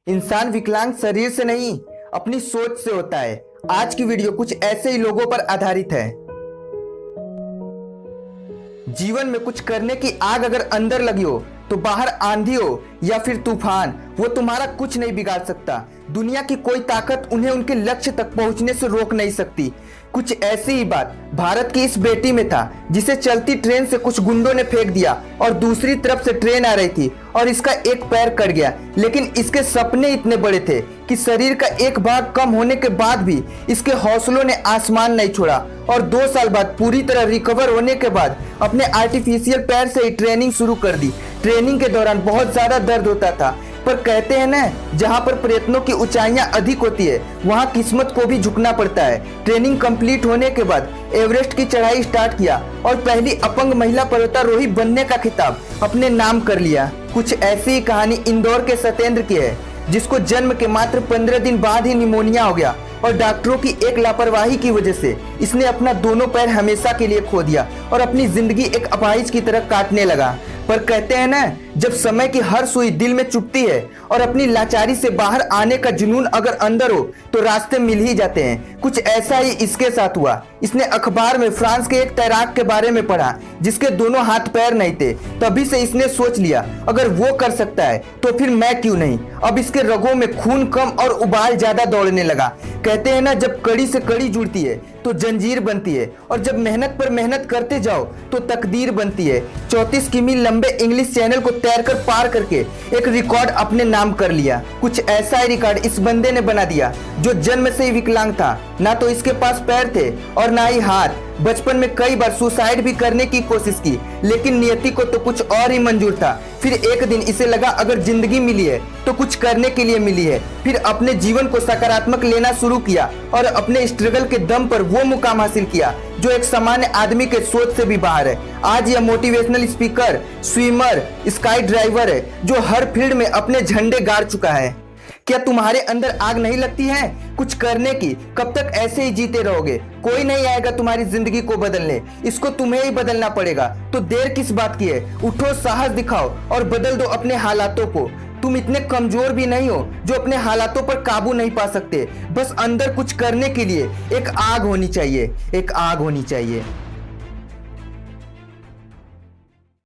इंसान विकलांग शरीर से नहीं, अपनी सोच से होता है। आज की वीडियो कुछ ऐसे ही लोगों पर आधारित है। जीवन में कुछ करने की आग अगर अंदर लगी हो तो बाहर आंधी हो या फिर तूफान, वो तुम्हारा कुछ नहीं बिगाड़ सकता। दुनिया की कोई ताकत उन्हें उनके लक्ष्य तक पहुंचने से रोक नहीं सकती। कुछ ऐसी ही बात भारत की इस बेटी में था, जिसे चलती ट्रेन से कुछ गुंडों ने फेंक दिया और दूसरी तरफ से ट्रेन आ रही थी और इसका एक पैर कट गया। लेकिन इसके सपने इतने बड़े थे कि शरीर का एक भाग कम होने के बाद भी इसके हौसलों ने आसमान नहीं छोड़ा और 2 साल बाद पूरी तरह रिकवर होने के बाद अपने आर्टिफिशियल पैर से ही ट्रेनिंग शुरू कर दी। ट्रेनिंग के दौरान बहुत ज्यादा दर्द होता था, पर कहते हैं ना, जहां पर प्रयत्नों की ऊंचाइयां अधिक होती है वहां किस्मत को भी झुकना पड़ता है। ट्रेनिंग कंप्लीट होने के बाद एवरेस्ट की चढ़ाई स्टार्ट किया और पहली अपंग महिला पर्वतारोही बनने का खिताब अपने नाम कर लिया। कुछ ऐसी ही कहानी इंदौर के सत्येंद्र की है, जिसको जन्म के मात्र 15 दिन बाद ही निमोनिया हो गया और डॉक्टरों की एक लापरवाही की वजह से इसने अपना दोनों पैर हमेशा के लिए खो दिया और अपनी जिंदगी एक अपाहिज की तरह काटने लगा। पर कहते हैं ना, जब समय की हर सुई दिल में चुभती है और अपनी लाचारी से बाहर आने का जुनून अगर अंदर हो तो रास्ते मिल ही जाते हैं। कुछ ऐसा ही इसके साथ हुआ। इसने अखबार में फ्रांस के एक तैराक के बारे में पढ़ा जिसके दोनों हाथ पैर नहीं थे। तभी से इसने सोच लिया, अगर वो कर सकता है तो फिर मैं क्यों नहीं। अब इसके रगों में खून कम और उबाल ज्यादा दौड़ने लगा। कहते हैं ना, जब कड़ी से कड़ी जुड़ती है तो जंजीर बनती है और जब मेहनत पर मेहनत करते जाओ तो तकदीर बनती है। 34 किमी लंबे इंग्लिश चैनल को तैरकर पार करके एक रिकॉर्ड अपने नाम कर लिया। कुछ ऐसा ही रिकॉर्ड इस बंदे ने बना दिया जो जन्म से ही विकलांग था। ना तो इसके पास पैर थे और ना ही हाथ। बचपन में कई बार सुसाइड भी करने की कोशिश की, लेकिन नियति को तो कुछ और ही मंजूर था। फिर एक दिन इसे लगा, अगर जिंदगी मिली है तो कुछ करने के लिए मिली है। फिर अपने जीवन को सकारात्मक लेना शुरू किया और अपने स्ट्रगल के दम पर वो मुकाम हासिल किया जो एक सामान्य आदमी के सोच से भी बाहर है। आज यह motivational speaker, swimmer, sky driver है जो हर फील्ड में अपने झंडे गाड़ चुका है। क्या तुम्हारे अंदर आग नहीं लगती है कुछ करने की? कब तक ऐसे ही जीते रहोगे? कोई नहीं आएगा तुम्हारी जिंदगी को बदलने, इसको तुम्हें ही बदलना पड़ेगा। तो देर किस बात की है? उठो, साहस दिखाओ और बदल दो अपने हालातों को। तुम इतने कमजोर भी नहीं हो जो अपने हालातों पर काबू नहीं पा सकते। बस अंदर कुछ करने के लिए एक आग होनी चाहिए, एक आग होनी चाहिए।